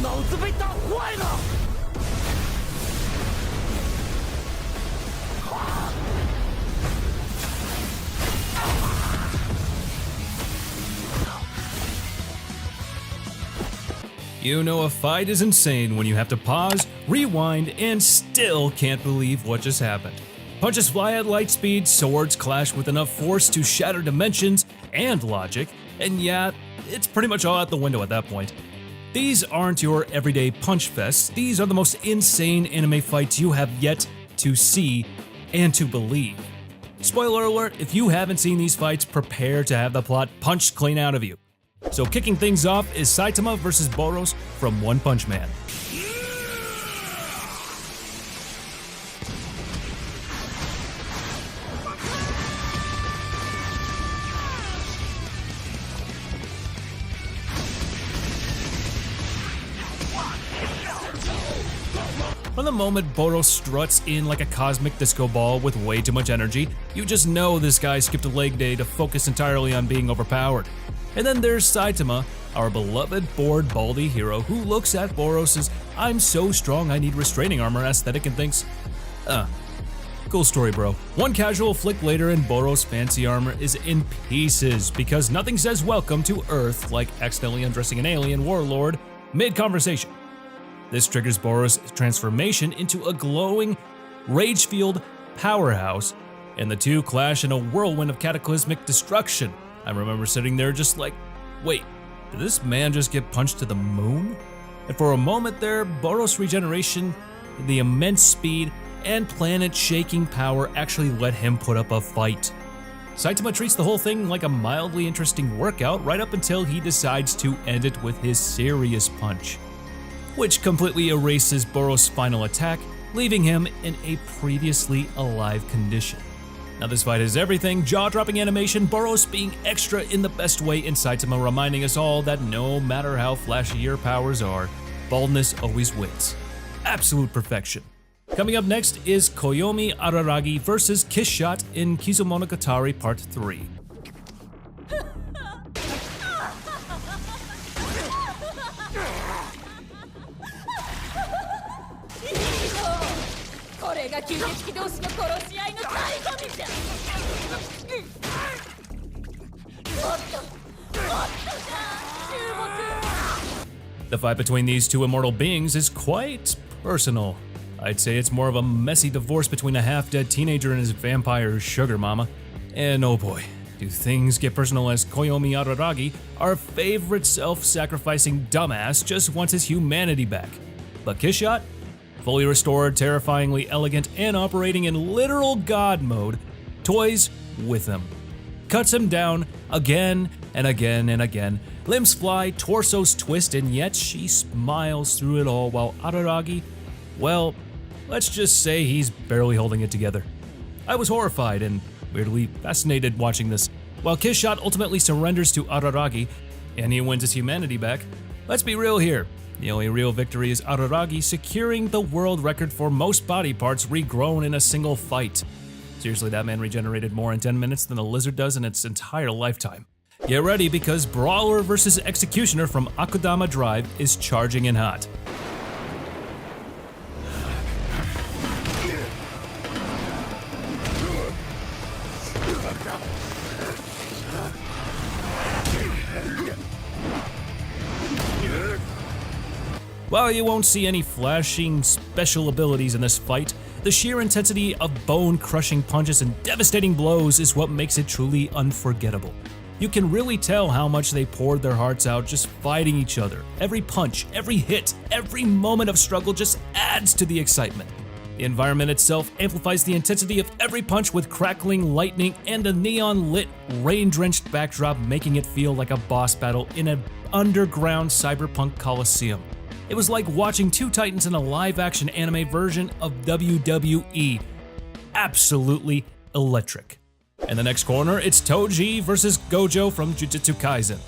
老子被打坏了！ You know a fight is insane when you have to pause, rewind, and still can't believe what just happened. Punches fly at light speed, swords clash with enough force to shatter dimensions and logic, and yeah, it's pretty much all out the window at that point. These aren't your everyday punch fests, these are the most insane anime fights you have yet to see and to believe. Spoiler alert, if you haven't seen these fights, prepare to have the plot punched clean out of you. So kicking things off is Saitama vs. Boros from One Punch Man. From the moment Boros struts in like a cosmic disco ball with way too much energy, you just know this guy skipped a leg day to focus entirely on being overpowered. And then there's Saitama, our beloved bored baldy hero who looks at Boros' "I'm so strong I need restraining armor" aesthetic and thinks, cool story, bro. One casual flick later and Boros' fancy armor is in pieces because nothing says welcome to Earth like accidentally undressing an alien warlord mid-conversation. This triggers Boros' transformation into a glowing, rage-fueled powerhouse, and the two clash in a whirlwind of cataclysmic destruction. I remember sitting there just like, wait, did this man just get punched to the moon? And for a moment there, Boros' regeneration, the immense speed, and planet-shaking power actually let him put up a fight. Saitama treats the whole thing like a mildly interesting workout right up until he decides to end it with his serious punch, which completely erases Boros' final attack, leaving him in a previously alive condition. Now this fight is everything, jaw-dropping animation, Boros being extra in the best way, and Saitama reminding us all that no matter how flashy your powers are, baldness always wins. Absolute perfection. Coming up next is Koyomi Araragi vs. Kiss Shot in Kizumonogatari Part 3. これが吸血鬼同士の殺し合いの醍醐味じゃ。もっとじゃ、注目。 The fight between these two immortal beings is quite personal. I'd say it's more of a messy divorce between a half-dead teenager and his vampire sugar mama. And oh boy, do things get personal as Koyomi Araragi, our favorite self-sacrificing dumbass, just wants his humanity back. But Kiss Shot? Fully restored, terrifyingly elegant, and operating in literal god mode, toys with him. Cuts him down again and again and again. Limbs fly, torsos twist, and yet she smiles through it all while Araragi, well, let's just say he's barely holding it together. I was horrified and weirdly fascinated watching this. While Kiss Shot ultimately surrenders to Araragi, and he wins his humanity back, let's be real here. The only real victory is Araragi securing the world record for most body parts regrown in a single fight. Seriously, that man regenerated more in 10 minutes than a lizard does in its entire lifetime. Get ready because Brawler vs. Executioner from Akudama Drive is charging in hot. While you won't see any flashing special abilities in this fight, the sheer intensity of bone-crushing punches and devastating blows is what makes it truly unforgettable. You can really tell how much they poured their hearts out just fighting each other. Every punch, every hit, every moment of struggle just adds to the excitement. The environment itself amplifies the intensity of every punch with crackling lightning and a neon-lit, rain-drenched backdrop making it feel like a boss battle in an underground cyberpunk coliseum. It was like watching two titans in a live-action anime version of WWE. Absolutely electric. In the next corner, it's Toji vs. Gojo from Jujutsu Kaisen.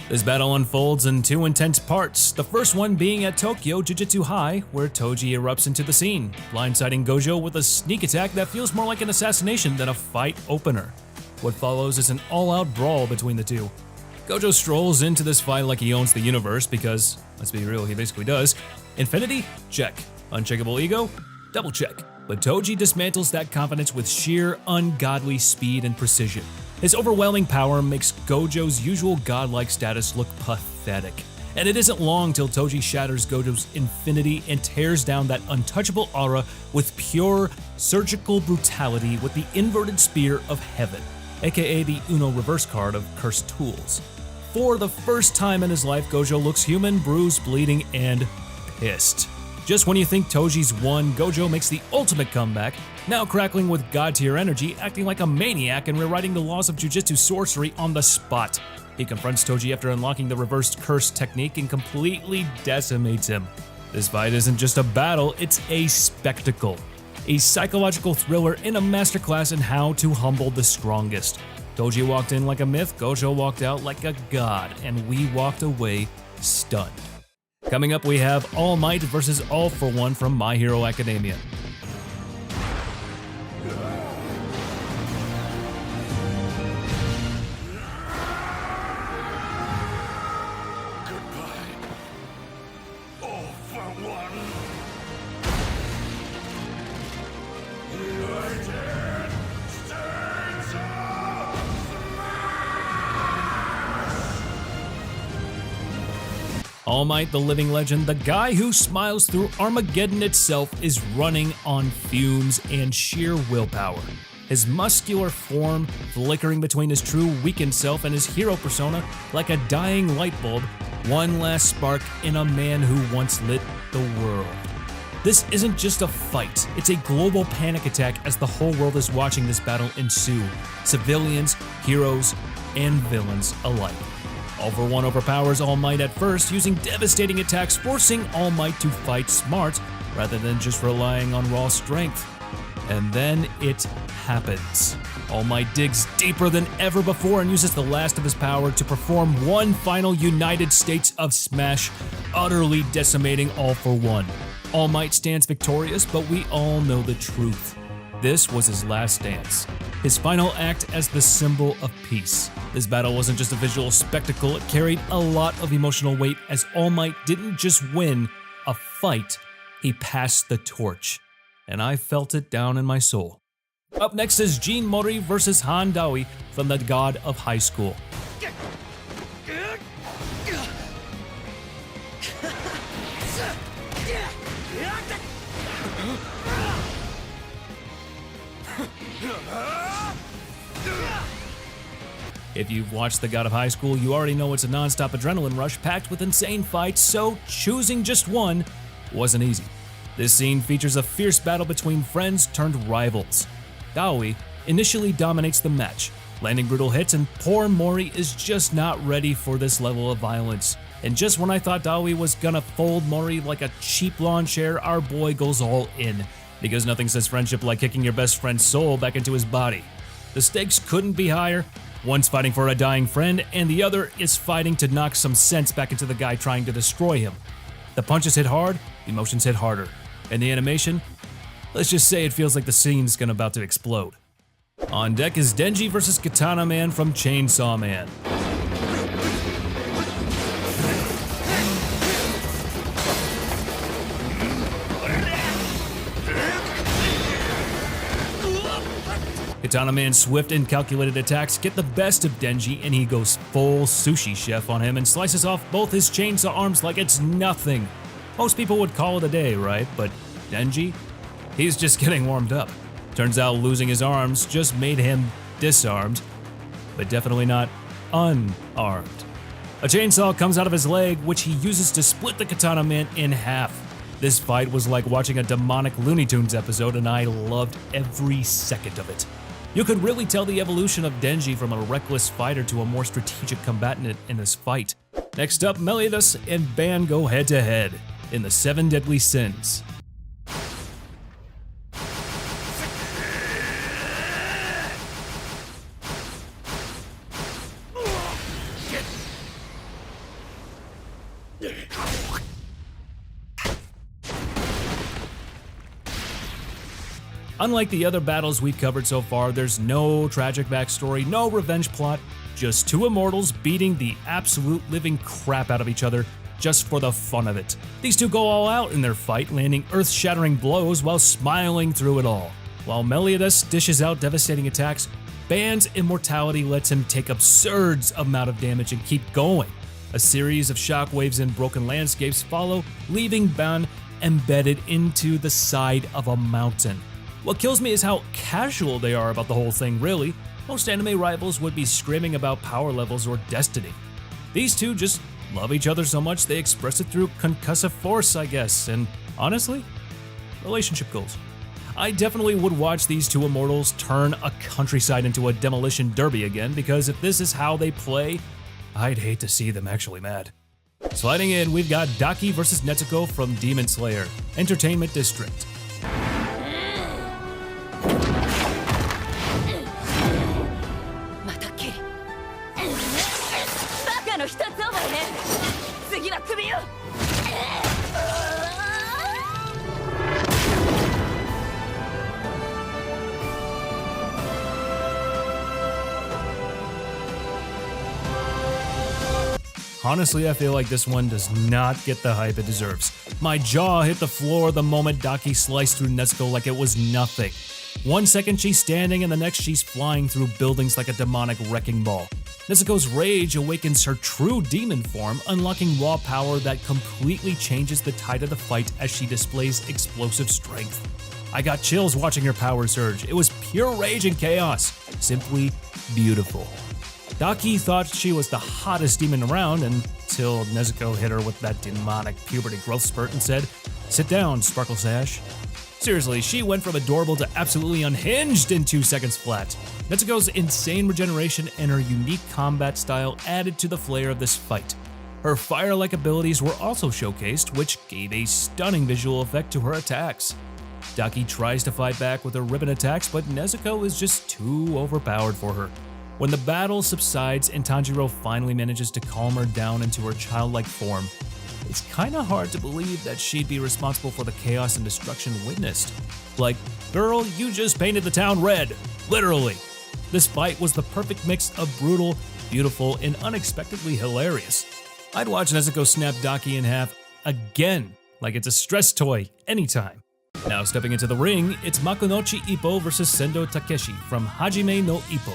This battle unfolds in two intense parts, the first one being at Tokyo Jiu-Jitsu High, where Toji erupts into the scene, blindsiding Gojo with a sneak attack that feels more like an assassination than a fight opener. What follows is an all-out brawl between the two. Gojo strolls into this fight like he owns the universe because, let's be real, he basically does. Infinity? Check. Uncheckable ego? Double check. But Toji dismantles that confidence with sheer, ungodly speed and precision. His overwhelming power makes Gojo's usual godlike status look pathetic. And it isn't long till Toji shatters Gojo's infinity and tears down that untouchable aura with pure, surgical brutality with the inverted spear of heaven, aka the Uno reverse card of Cursed Tools. For the first time in his life, Gojo looks human, bruised, bleeding, and pissed. Just when you think Toji's won, Gojo makes the ultimate comeback, now crackling with god-tier energy, acting like a maniac and rewriting the laws of Jujutsu sorcery on the spot. He confronts Toji after unlocking the reversed curse technique and completely decimates him. This fight isn't just a battle, it's a spectacle. A psychological thriller and a masterclass in how to humble the strongest. Toji walked in like a myth, Gojo walked out like a god, and we walked away stunned. Coming up, we have All Might versus All For One from My Hero Academia. All Might, the living legend, the guy who smiles through Armageddon itself, is running on fumes and sheer willpower. His muscular form flickering between his true weakened self and his hero persona like a dying light bulb, one last spark in a man who once lit the world. This isn't just a fight, it's a global panic attack as the whole world is watching this battle ensue. Civilians, heroes, and villains alike. All For One overpowers All Might at first, using devastating attacks, forcing All Might to fight smart rather than just relying on raw strength. And then it happens. All Might digs deeper than ever before and uses the last of his power to perform one final United States of Smash, utterly decimating All For One. All Might stands victorious, but we all know the truth. This was his last dance, his final act as the symbol of peace. This battle wasn't just a visual spectacle, it carried a lot of emotional weight as All Might didn't just win a fight, he passed the torch. And I felt it down in my soul. Up next is Jin Mori versus Han Dawi from the God of High School. If you've watched The God of High School, you already know it's a non-stop adrenaline rush packed with insane fights, so choosing just one wasn't easy. This scene features a fierce battle between friends turned rivals. Dawi initially dominates the match, landing brutal hits, and poor Mori is just not ready for this level of violence. And just when I thought Dawi was gonna fold Mori like a cheap lawn chair, our boy goes all in, because nothing says friendship like kicking your best friend's soul back into his body. The stakes couldn't be higher. One's fighting for a dying friend, and the other is fighting to knock some sense back into the guy trying to destroy him. The punches hit hard, the emotions hit harder. And the animation? Let's just say it feels like the scene's about to explode. On deck is Denji versus Katana Man from Chainsaw Man. Katana Man's swift and calculated attacks get the best of Denji, and he goes full sushi chef on him and slices off both his chainsaw arms like it's nothing. Most people would call it a day, right? But Denji? He's just getting warmed up. Turns out losing his arms just made him disarmed, but definitely not unarmed. A chainsaw comes out of his leg, which he uses to split the Katana Man in half. This fight was like watching a demonic Looney Tunes episode, and I loved every second of it. You could really tell the evolution of Denji from a reckless fighter to a more strategic combatant in this fight. Next up, Meliodas and Ban go head-to-head in the 7 Deadly Sins. Unlike the other battles we've covered so far, there's no tragic backstory, no revenge plot, just two immortals beating the absolute living crap out of each other just for the fun of it. These two go all out in their fight, landing earth-shattering blows while smiling through it all. While Meliodas dishes out devastating attacks, Ban's immortality lets him take absurd amount of damage and keep going. A series of shockwaves and broken landscapes follow, leaving Ban embedded into the side of a mountain. What kills me is how casual they are about the whole thing, really. Most anime rivals would be screaming about power levels or destiny. These two just love each other so much they express it through concussive force, I guess, and honestly, relationship goals. I definitely would watch these two immortals turn a countryside into a demolition derby again, because if this is how they play, I'd hate to see them actually mad. Sliding in, we've got Daki vs Nezuko from Demon Slayer, Entertainment District. またきりバカの一つ覚えね次は首よ Honestly, I feel like this one does not get the hype it deserves. My jaw hit the floor the moment Daki sliced through Nezuko like it was nothing. 1 second she's standing and the next she's flying through buildings like a demonic wrecking ball. Nezuko's rage awakens her true demon form, unlocking raw power that completely changes the tide of the fight as she displays explosive strength. I got chills watching her power surge. It was pure rage and chaos. Simply beautiful. Daki thought she was the hottest demon around until Nezuko hit her with that demonic puberty growth spurt and said, "Sit down, Sparkle Sash." Seriously, she went from adorable to absolutely unhinged in 2 seconds flat. Nezuko's insane regeneration and her unique combat style added to the flair of this fight. Her fire-like abilities were also showcased, which gave a stunning visual effect to her attacks. Daki tries to fight back with her ribbon attacks, but Nezuko is just too overpowered for her. When the battle subsides and Tanjiro finally manages to calm her down into her childlike form, it's kinda hard to believe that she'd be responsible for the chaos and destruction witnessed. Like, girl, you just painted the town red. Literally. This fight was the perfect mix of brutal, beautiful, and unexpectedly hilarious. I'd watch Nezuko snap Daki in half again, like it's a stress toy, anytime. Now stepping into the ring, it's Makunochi Ippo vs Sendo Takeshi from Hajime no Ippo.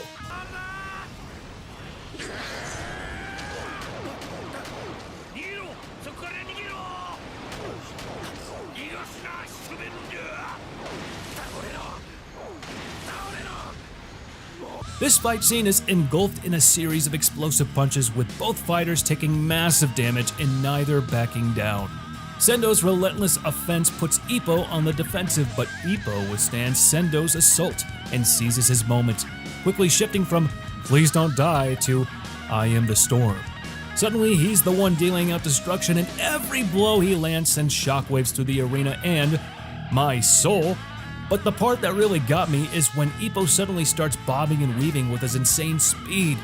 This fight scene is engulfed in a series of explosive punches with both fighters taking massive damage and neither backing down. Sendo's relentless offense puts Ippo on the defensive, but Ippo withstands Sendo's assault and seizes his moment, quickly shifting from "please don't die" to "I am the storm." Suddenly, he's the one dealing out destruction, and every blow he lands sends shockwaves through the arena and my soul. But the part that really got me is when Ippo suddenly starts bobbing and weaving with his insane speed.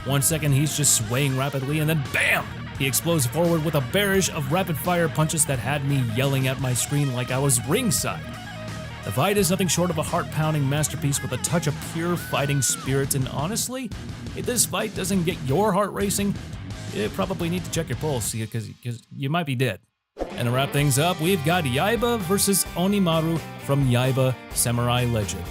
1 second he's just swaying rapidly and then BAM! He explodes forward with a barrage of rapid-fire punches that had me yelling at my screen like I was ringside. The fight is nothing short of a heart-pounding masterpiece with a touch of pure fighting spirit, and honestly, if this fight doesn't get your heart racing, you probably need to check your pulse because you might be dead. And to wrap things up, we've got Yaiba vs Onimaru from Yaiba Samurai Legend.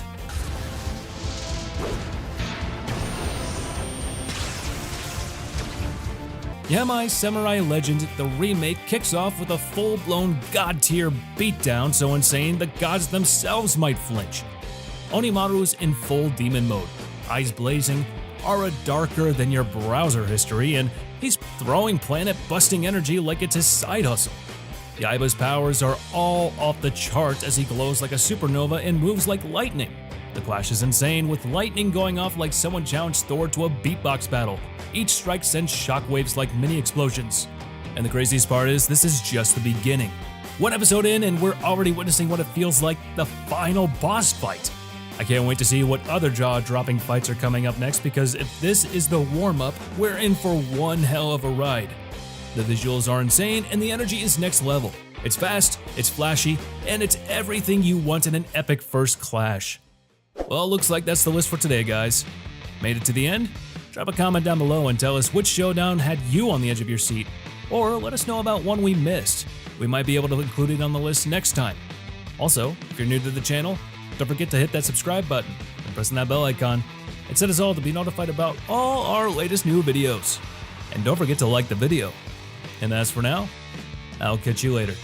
Yaiba Samurai Legend, the remake, kicks off with a full-blown god-tier beatdown so insane the gods themselves might flinch. Onimaru's in full demon mode, eyes blazing, aura darker than your browser history, and he's throwing planet-busting energy like it's his side hustle. Yaiba's powers are all off the chart as he glows like a supernova and moves like lightning. The clash is insane, with lightning going off like someone challenged Thor to a beatbox battle. Each strike sends shockwaves like mini explosions. And the craziest part is, this is just the beginning. One episode in and we're already witnessing what it feels like the final boss fight. I can't wait to see what other jaw-dropping fights are coming up next, because if this is the warm-up, we're in for one hell of a ride. The visuals are insane and the energy is next level. It's fast, it's flashy, and it's everything you want in an epic first clash. Well, looks like that's the list for today, guys. Made it to the end? Drop a comment down below and tell us which showdown had you on the edge of your seat. Or let us know about one we missed. We might be able to include it on the list next time. Also, if you're new to the channel, don't forget to hit that subscribe button and press on that bell icon. It set us all to be notified about all our latest new videos. And don't forget to like the video. And as for now, I'll catch you later.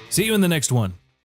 See you in the next one.